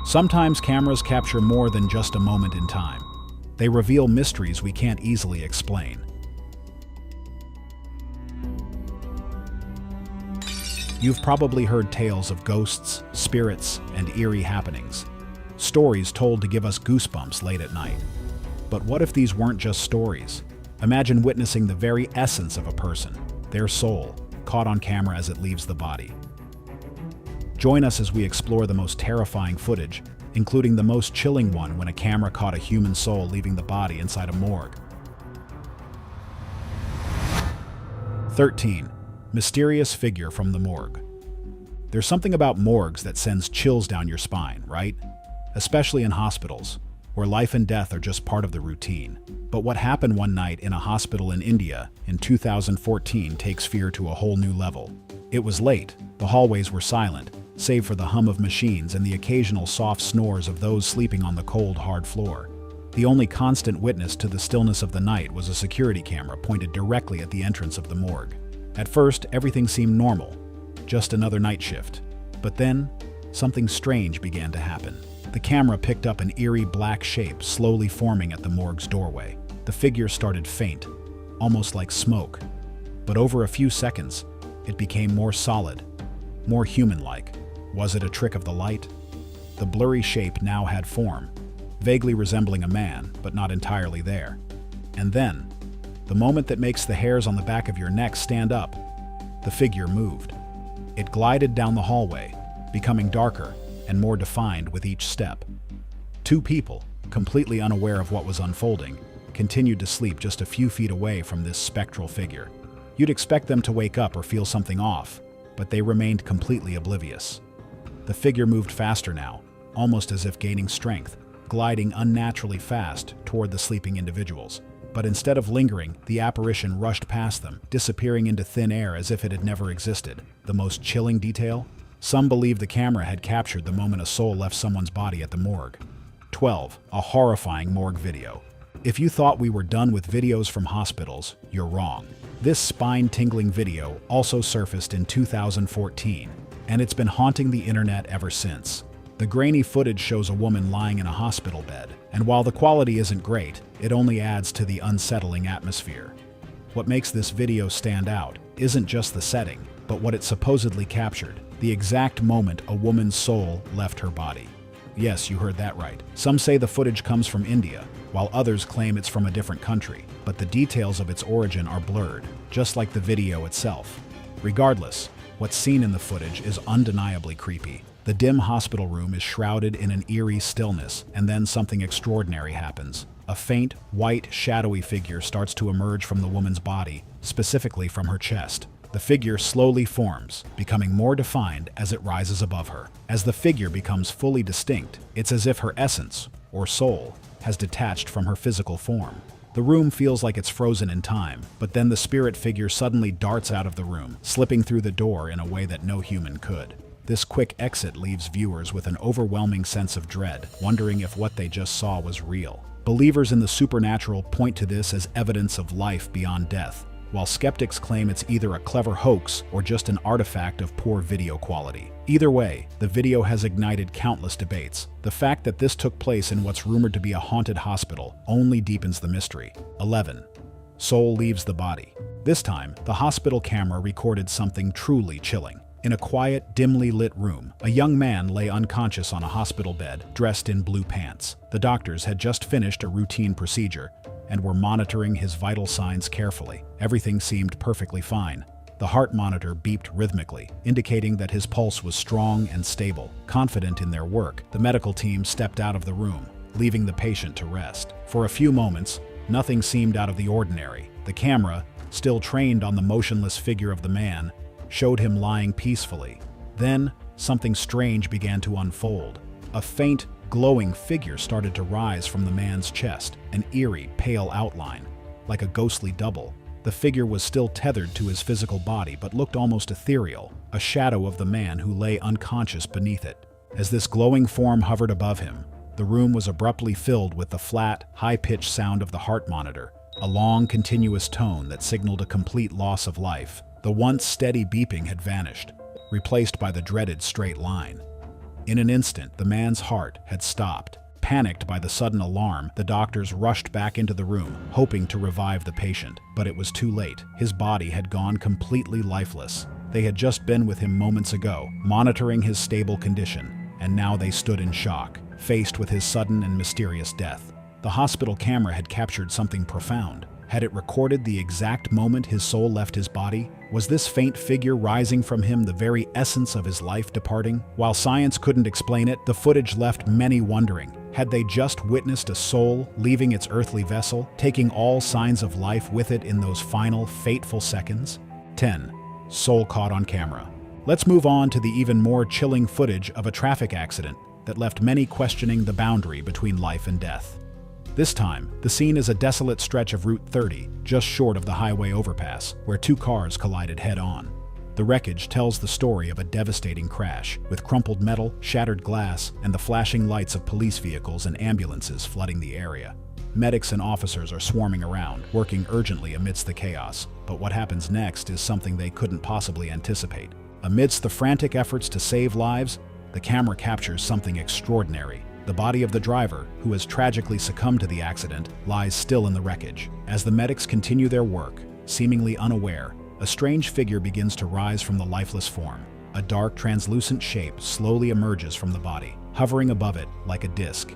Sometimes cameras capture more than just a moment in time. They reveal mysteries we can't easily explain. You've probably heard tales of ghosts, spirits, and eerie happenings. Stories told to give us goosebumps late at night. But what if these weren't just stories? Imagine witnessing the very essence of a person, their soul, caught on camera as it leaves the body. Join us as we explore the most terrifying footage, including the most chilling one when a camera caught a human soul leaving the body inside a morgue. 13. Mysterious figure from the morgue. There's something about morgues that sends chills down your spine, right? Especially in hospitals, where life and death are just part of the routine. But what happened one night in a hospital in India in 2014 takes fear to a whole new level. It was late, the hallways were silent, save for the hum of machines and the occasional soft snores of those sleeping on the cold, hard floor. The only constant witness to the stillness of the night was a security camera pointed directly at the entrance of the morgue. At first, everything seemed normal, just another night shift. But then, something strange began to happen. The camera picked up an eerie black shape slowly forming at the morgue's doorway. The figure started faint, almost like smoke. But over a few seconds, it became more solid, more human-like. Was it a trick of the light? The blurry shape now had form, vaguely resembling a man, but not entirely there. And then, the moment that makes the hairs on the back of your neck stand up, the figure moved. It glided down the hallway, becoming darker and more defined with each step. Two people, completely unaware of what was unfolding, continued to sleep just a few feet away from this spectral figure. You'd expect them to wake up or feel something off, but they remained completely oblivious. The figure moved faster now, almost as if gaining strength, gliding unnaturally fast toward the sleeping individuals. But instead of lingering, the apparition rushed past them, disappearing into thin air as if it had never existed. The most chilling detail? Some believe the camera had captured the moment a soul left someone's body at the morgue. 12. A horrifying morgue video. If you thought we were done with videos from hospitals, you're wrong. This spine-tingling video also surfaced in 2014, and it's been haunting the internet ever since. The grainy footage shows a woman lying in a hospital bed, and while the quality isn't great, it only adds to the unsettling atmosphere. What makes this video stand out isn't just the setting, but what it supposedly captured, the exact moment a woman's soul left her body. Yes, you heard that right. Some say the footage comes from India, while others claim it's from a different country, but the details of its origin are blurred, just like the video itself. Regardless, what's seen in the footage is undeniably creepy. The dim hospital room is shrouded in an eerie stillness, and then something extraordinary happens. A faint, white, shadowy figure starts to emerge from the woman's body, specifically from her chest. The figure slowly forms, becoming more defined as it rises above her. As the figure becomes fully distinct, it's as if her essence, or soul, has detached from her physical form. The room feels like it's frozen in time, but then the spirit figure suddenly darts out of the room, slipping through the door in a way that no human could. This quick exit leaves viewers with an overwhelming sense of dread, wondering if what they just saw was real. Believers in the supernatural point to this as evidence of life beyond death, while skeptics claim it's either a clever hoax or just an artifact of poor video quality. Either way, the video has ignited countless debates. The fact that this took place in what's rumored to be a haunted hospital only deepens the mystery. 11. Soul leaves the body. This time, the hospital camera recorded something truly chilling. In a quiet, dimly lit room, a young man lay unconscious on a hospital bed, dressed in blue pants. The doctors had just finished a routine procedure and were monitoring his vital signs carefully. Everything seemed perfectly fine. The heart monitor beeped rhythmically, indicating that his pulse was strong and stable. Confident in their work, the medical team stepped out of the room, leaving the patient to rest. For a few moments, nothing seemed out of the ordinary. The camera, still trained on the motionless figure of the man, showed him lying peacefully. Then, something strange began to unfold. A faint, glowing figure started to rise from the man's chest, an eerie, pale outline, like a ghostly double. The figure was still tethered to his physical body but looked almost ethereal, a shadow of the man who lay unconscious beneath it. As this glowing form hovered above him, the room was abruptly filled with the flat, high-pitched sound of the heart monitor, a long, continuous tone that signaled a complete loss of life. The once steady beeping had vanished, replaced by the dreaded straight line. In an instant, the man's heart had stopped. Panicked by the sudden alarm, the doctors rushed back into the room, hoping to revive the patient. But it was too late. His body had gone completely lifeless. They had just been with him moments ago, monitoring his stable condition, and now they stood in shock, faced with his sudden and mysterious death. The hospital camera had captured something profound. Had it recorded the exact moment his soul left his body? Was this faint figure rising from him the very essence of his life departing? While science couldn't explain it, the footage left many wondering. Had they just witnessed a soul leaving its earthly vessel, taking all signs of life with it in those final, fateful seconds? 10. Soul caught on camera. Let's move on to the even more chilling footage of a traffic accident that left many questioning the boundary between life and death. This time, the scene is a desolate stretch of Route 30, just short of the highway overpass, where two cars collided head-on. The wreckage tells the story of a devastating crash, with crumpled metal, shattered glass, and the flashing lights of police vehicles and ambulances flooding the area. Medics and officers are swarming around, working urgently amidst the chaos. But what happens next is something they couldn't possibly anticipate. Amidst the frantic efforts to save lives, the camera captures something extraordinary. The body of the driver, who has tragically succumbed to the accident, lies still in the wreckage. As the medics continue their work, seemingly unaware, a strange figure begins to rise from the lifeless form. A dark, translucent shape slowly emerges from the body, hovering above it like a disc.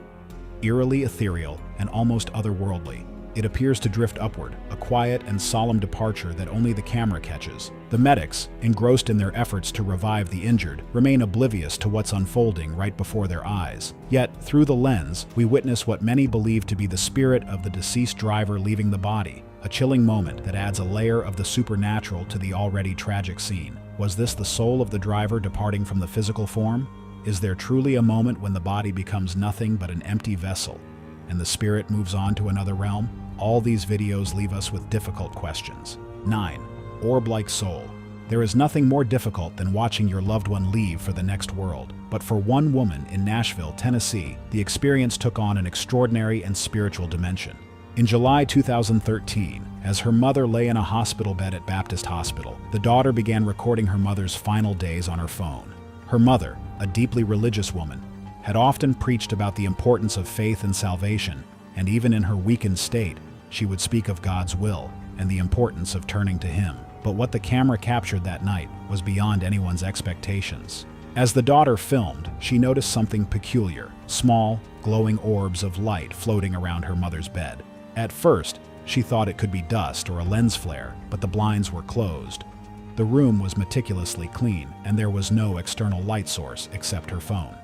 Eerily ethereal and almost otherworldly, it appears to drift upward, a quiet and solemn departure that only the camera catches. The medics, engrossed in their efforts to revive the injured, remain oblivious to what's unfolding right before their eyes. Yet, through the lens, we witness what many believe to be the spirit of the deceased driver leaving the body, a chilling moment that adds a layer of the supernatural to the already tragic scene. Was this the soul of the driver departing from the physical form? Is there truly a moment when the body becomes nothing but an empty vessel, and the spirit moves on to another realm? All these videos leave us with difficult questions. 9. Orb-like soul. There is nothing more difficult than watching your loved one leave for the next world. But for one woman in Nashville, Tennessee, the experience took on an extraordinary and spiritual dimension. In July 2013, as her mother lay in a hospital bed at Baptist Hospital, the daughter began recording her mother's final days on her phone. Her mother, a deeply religious woman, had often preached about the importance of faith and salvation, and even in her weakened state, she would speak of God's will and the importance of turning to Him. But what the camera captured that night was beyond anyone's expectations. As the daughter filmed, she noticed something peculiar: small, glowing orbs of light floating around her mother's bed. At first, she thought it could be dust or a lens flare, but the blinds were closed. The room was meticulously clean, and there was no external light source except her phone.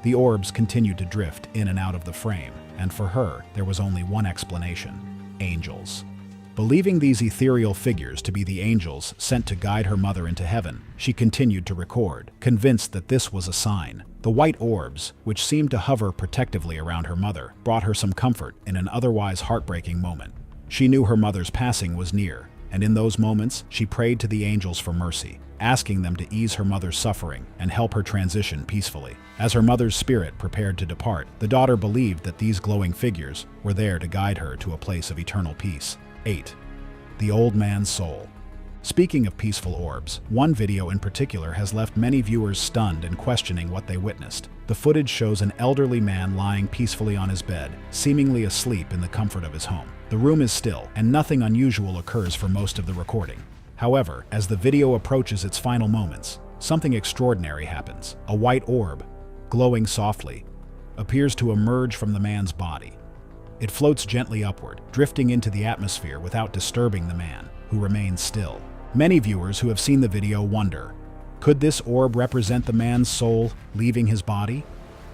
The orbs continued to drift in and out of the frame, and for her, there was only one explanation: angels. Believing these ethereal figures to be the angels sent to guide her mother into heaven, she continued to record, convinced that this was a sign. The white orbs, which seemed to hover protectively around her mother, brought her some comfort in an otherwise heartbreaking moment. She knew her mother's passing was near, and in those moments, she prayed to the angels for mercy, asking them to ease her mother's suffering and help her transition peacefully. As her mother's spirit prepared to depart, the daughter believed that these glowing figures were there to guide her to a place of eternal peace. 8. The old man's soul. Speaking of peaceful orbs, one video in particular has left many viewers stunned and questioning what they witnessed. The footage shows an elderly man lying peacefully on his bed, seemingly asleep in the comfort of his home. The room is still, and nothing unusual occurs for most of the recording. However, as the video approaches its final moments, something extraordinary happens. A white orb, glowing softly, appears to emerge from the man's body. It floats gently upward, drifting into the atmosphere without disturbing the man, who remains still. Many viewers who have seen the video wonder, could this orb represent the man's soul leaving his body?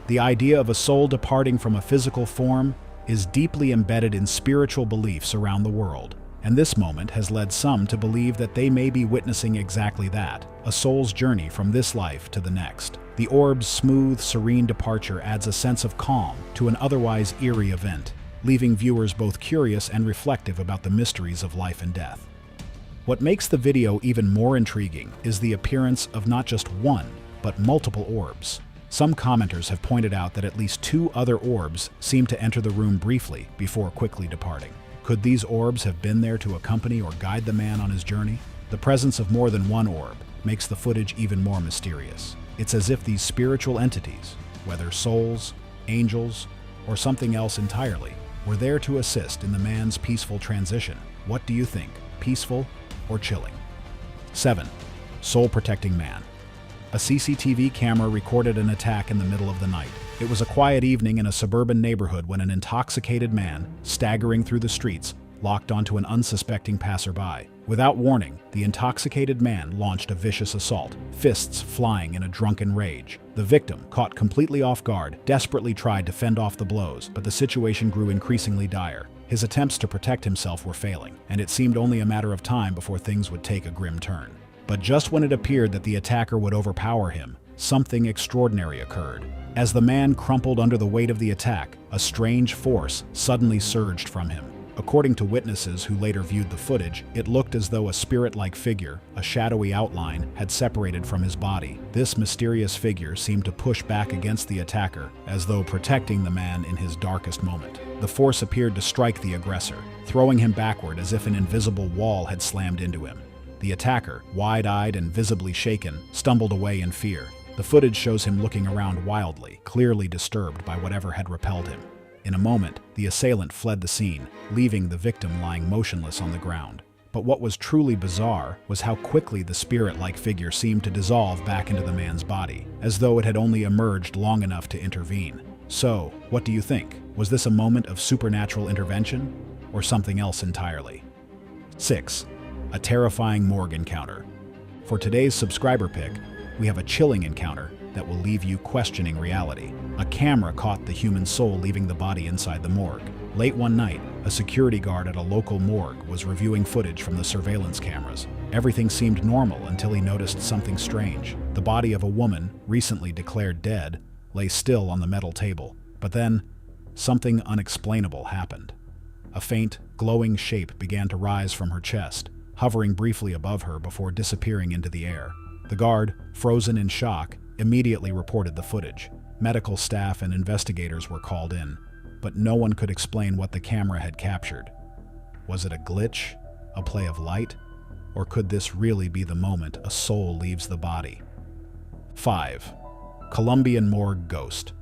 The idea of a soul departing from a physical form is deeply embedded in spiritual beliefs around the world, and this moment has led some to believe that they may be witnessing exactly that, a soul's journey from this life to the next. The orb's smooth, serene departure adds a sense of calm to an otherwise eerie event, leaving viewers both curious and reflective about the mysteries of life and death. What makes the video even more intriguing is the appearance of not just one, but multiple orbs. Some commenters have pointed out that at least 2 other orbs seem to enter the room briefly before quickly departing. Could these orbs have been there to accompany or guide the man on his journey? The presence of more than one orb makes the footage even more mysterious. It's as if these spiritual entities, whether souls, angels, or something else entirely, were there to assist in the man's peaceful transition. What do you think? Peaceful or chilling? 7. Soul-protecting man. A CCTV camera recorded an attack in the middle of the night. It was a quiet evening in a suburban neighborhood when an intoxicated man, staggering through the streets, locked onto an unsuspecting passerby. Without warning, the intoxicated man launched a vicious assault, fists flying in a drunken rage. The victim, caught completely off guard, desperately tried to fend off the blows, but the situation grew increasingly dire. His attempts to protect himself were failing, and it seemed only a matter of time before things would take a grim turn. But just when it appeared that the attacker would overpower him, something extraordinary occurred. As the man crumpled under the weight of the attack, a strange force suddenly surged from him. According to witnesses who later viewed the footage, it looked as though a spirit-like figure, a shadowy outline, had separated from his body. This mysterious figure seemed to push back against the attacker, as though protecting the man in his darkest moment. The force appeared to strike the aggressor, throwing him backward as if an invisible wall had slammed into him. The attacker, wide-eyed and visibly shaken, stumbled away in fear. The footage shows him looking around wildly, clearly disturbed by whatever had repelled him. In a moment, the assailant fled the scene, leaving the victim lying motionless on the ground. But what was truly bizarre was how quickly the spirit-like figure seemed to dissolve back into the man's body, as though it had only emerged long enough to intervene. So, what do you think? Was this a moment of supernatural intervention, or something else entirely? 6. A terrifying morgue encounter. For today's subscriber pick, we have a chilling encounter that will leave you questioning reality. A camera caught the human soul leaving the body inside the morgue. Late one night, a security guard at a local morgue was reviewing footage from the surveillance cameras. Everything seemed normal until he noticed something strange. The body of a woman, recently declared dead, lay still on the metal table. But then, something unexplainable happened. A faint, glowing shape began to rise from her chest, hovering briefly above her before disappearing into the air. The guard, frozen in shock, immediately reported the footage. Medical staff and investigators were called in, but no one could explain what the camera had captured. Was it a glitch, a play of light, or could this really be the moment a soul leaves the body? 5. Colombian morgue ghost.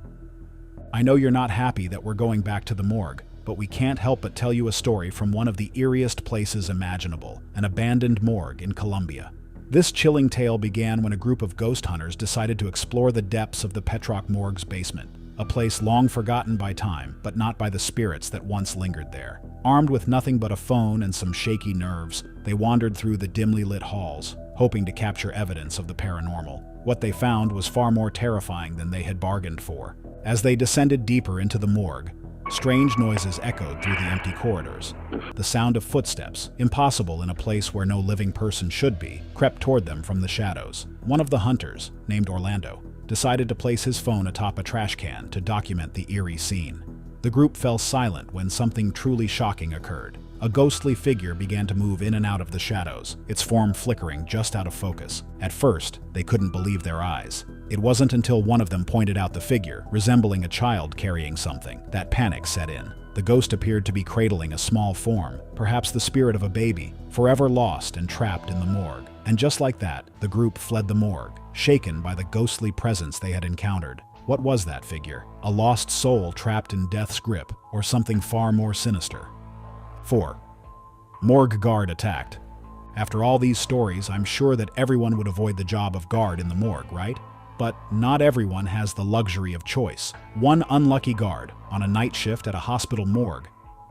I know you're not happy that we're going back to the morgue, but we can't help but tell you a story from one of the eeriest places imaginable, an abandoned morgue in Colombia. This chilling tale began when a group of ghost hunters decided to explore the depths of the Petroc Morgue's basement, a place long forgotten by time, but not by the spirits that once lingered there. Armed with nothing but a phone and some shaky nerves, they wandered through the dimly lit halls, hoping to capture evidence of the paranormal. What they found was far more terrifying than they had bargained for. As they descended deeper into the morgue, strange noises echoed through the empty corridors. The sound of footsteps, impossible in a place where no living person should be, crept toward them from the shadows. One of the hunters, named Orlando, decided to place his phone atop a trash can to document the eerie scene. The group fell silent when something truly shocking occurred. A ghostly figure began to move in and out of the shadows, its form flickering just out of focus. At first, they couldn't believe their eyes. It wasn't until one of them pointed out the figure, resembling a child carrying something, that panic set in. The ghost appeared to be cradling a small form, perhaps the spirit of a baby, forever lost and trapped in the morgue. And just like that, the group fled the morgue, shaken by the ghostly presence they had encountered. What was that figure? A lost soul trapped in death's grip, or something far more sinister? 4. Morgue guard attacked. After all these stories, I'm sure that everyone would avoid the job of guard in the morgue, right? But not everyone has the luxury of choice. One unlucky guard, on a night shift at a hospital morgue,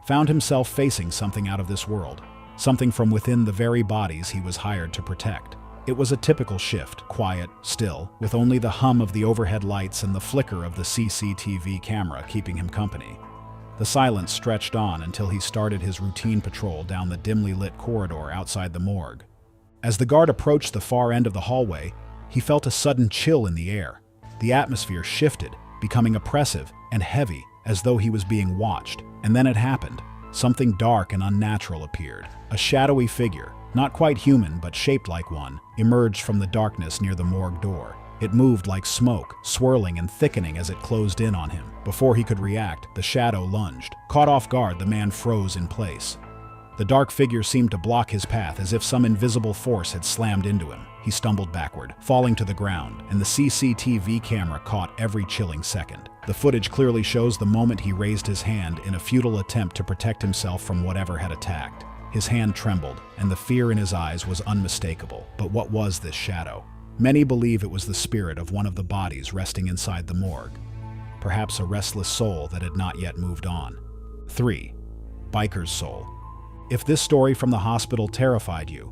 found himself facing something out of this world, something from within the very bodies he was hired to protect. It was a typical shift, quiet, still, with only the hum of the overhead lights and the flicker of the CCTV camera keeping him company. The silence stretched on until he started his routine patrol down the dimly lit corridor outside the morgue. As the guard approached the far end of the hallway, he felt a sudden chill in the air. The atmosphere shifted, becoming oppressive and heavy, as though he was being watched. And then it happened. Something dark and unnatural appeared. A shadowy figure, not quite human but shaped like one, emerged from the darkness near the morgue door. It moved like smoke, swirling and thickening as it closed in on him. Before he could react, the shadow lunged. Caught off guard, the man froze in place. The dark figure seemed to block his path as if some invisible force had slammed into him. He stumbled backward, falling to the ground, and the CCTV camera caught every chilling second. The footage clearly shows the moment he raised his hand in a futile attempt to protect himself from whatever had attacked. His hand trembled, and the fear in his eyes was unmistakable. But what was this shadow? Many believe it was the spirit of one of the bodies resting inside the morgue. Perhaps a restless soul that had not yet moved on. 3. Biker's soul. If this story from the hospital terrified you,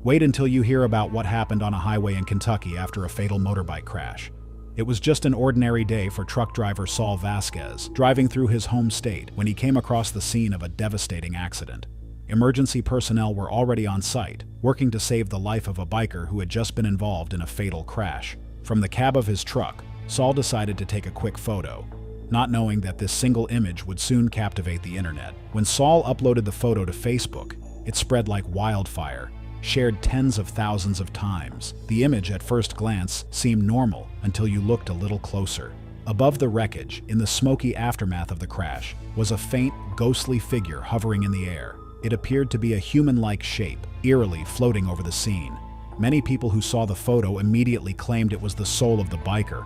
wait until you hear about what happened on a highway in Kentucky after a fatal motorbike crash. It was just an ordinary day for truck driver Saul Vasquez, driving through his home state when he came across the scene of a devastating accident. Emergency personnel were already on site, working to save the life of a biker who had just been involved in a fatal crash. From the cab of his truck, Saul decided to take a quick photo, not knowing that this single image would soon captivate the internet. When Saul uploaded the photo to Facebook, it spread like wildfire, shared tens of thousands of times. The image at first glance seemed normal until you looked a little closer. Above the wreckage, in the smoky aftermath of the crash, was a faint, ghostly figure hovering in the air. It appeared to be a human-like shape, eerily floating over the scene. Many people who saw the photo immediately claimed it was the soul of the biker,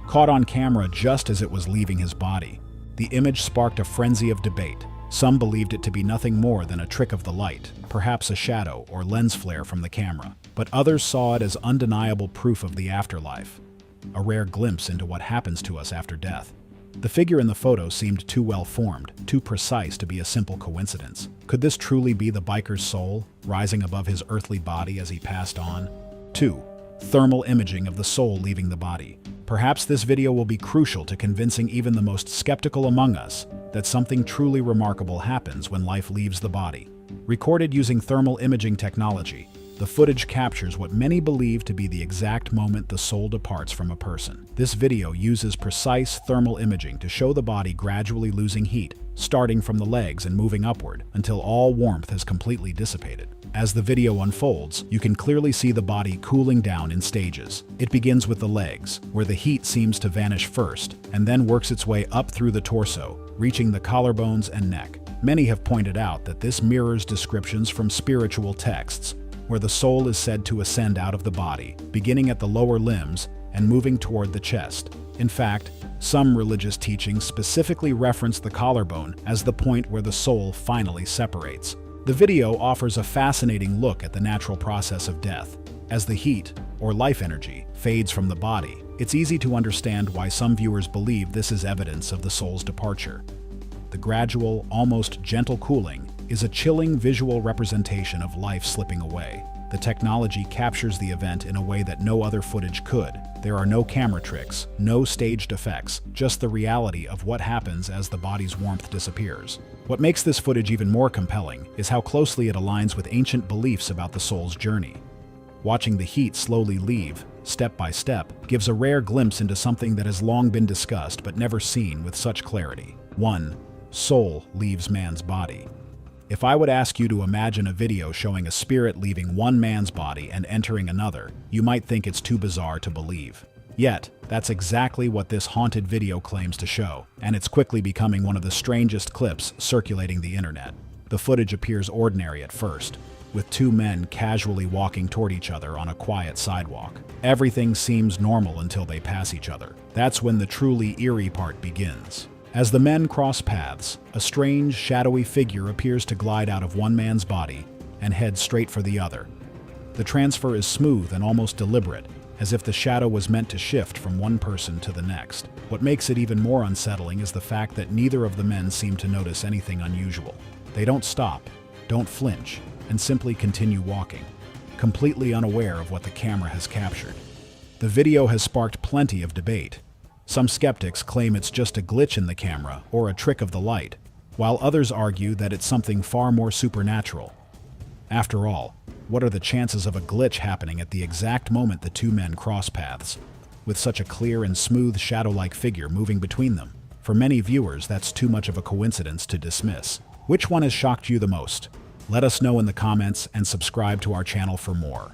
caught on camera just as it was leaving his body. The image sparked a frenzy of debate. Some believed it to be nothing more than a trick of the light, perhaps a shadow or lens flare from the camera. But others saw it as undeniable proof of the afterlife, a rare glimpse into what happens to us after death. The figure in the photo seemed too well formed, too precise to be a simple coincidence. Could this truly be the biker's soul, rising above his earthly body as he passed on? 2. Thermal imaging of the soul leaving the body. Perhaps this video will be crucial to convincing even the most skeptical among us that something truly remarkable happens when life leaves the body. Recorded using thermal imaging technology, the footage captures what many believe to be the exact moment the soul departs from a person. This video uses precise thermal imaging to show the body gradually losing heat, starting from the legs and moving upward until all warmth has completely dissipated. As the video unfolds, you can clearly see the body cooling down in stages. It begins with the legs, where the heat seems to vanish first, and then works its way up through the torso, reaching the collarbones and neck. Many have pointed out that this mirrors descriptions from spiritual texts, where the soul is said to ascend out of the body, beginning at the lower limbs and moving toward the chest. In fact, some religious teachings specifically reference the collarbone as the point where the soul finally separates. The video offers a fascinating look at the natural process of death. As the heat, or life energy, fades from the body, it's easy to understand why some viewers believe this is evidence of the soul's departure. The gradual, almost gentle cooling is a chilling visual representation of life slipping away. The technology captures the event in a way that no other footage could. There are no camera tricks, no staged effects, just the reality of what happens as the body's warmth disappears. What makes this footage even more compelling is how closely it aligns with ancient beliefs about the soul's journey. Watching the heat slowly leave, step by step, gives a rare glimpse into something that has long been discussed but never seen with such clarity. 1. Soul leaves man's body. If I would ask you to imagine a video showing a spirit leaving one man's body and entering another, you might think it's too bizarre to believe. Yet, that's exactly what this haunted video claims to show, and it's quickly becoming one of the strangest clips circulating the internet. The footage appears ordinary at first, with two men casually walking toward each other on a quiet sidewalk. Everything seems normal until they pass each other. That's when the truly eerie part begins. As the men cross paths, a strange, shadowy figure appears to glide out of one man's body and head straight for the other. The transfer is smooth and almost deliberate, as if the shadow was meant to shift from one person to the next. What makes it even more unsettling is the fact that neither of the men seem to notice anything unusual. They don't stop, don't flinch, and simply continue walking, completely unaware of what the camera has captured. The video has sparked plenty of debate. Some skeptics claim it's just a glitch in the camera or a trick of the light, while others argue that it's something far more supernatural. After all, what are the chances of a glitch happening at the exact moment the two men cross paths, with such a clear and smooth shadow-like figure moving between them? For many viewers, that's too much of a coincidence to dismiss. Which one has shocked you the most? Let us know in the comments and subscribe to our channel for more.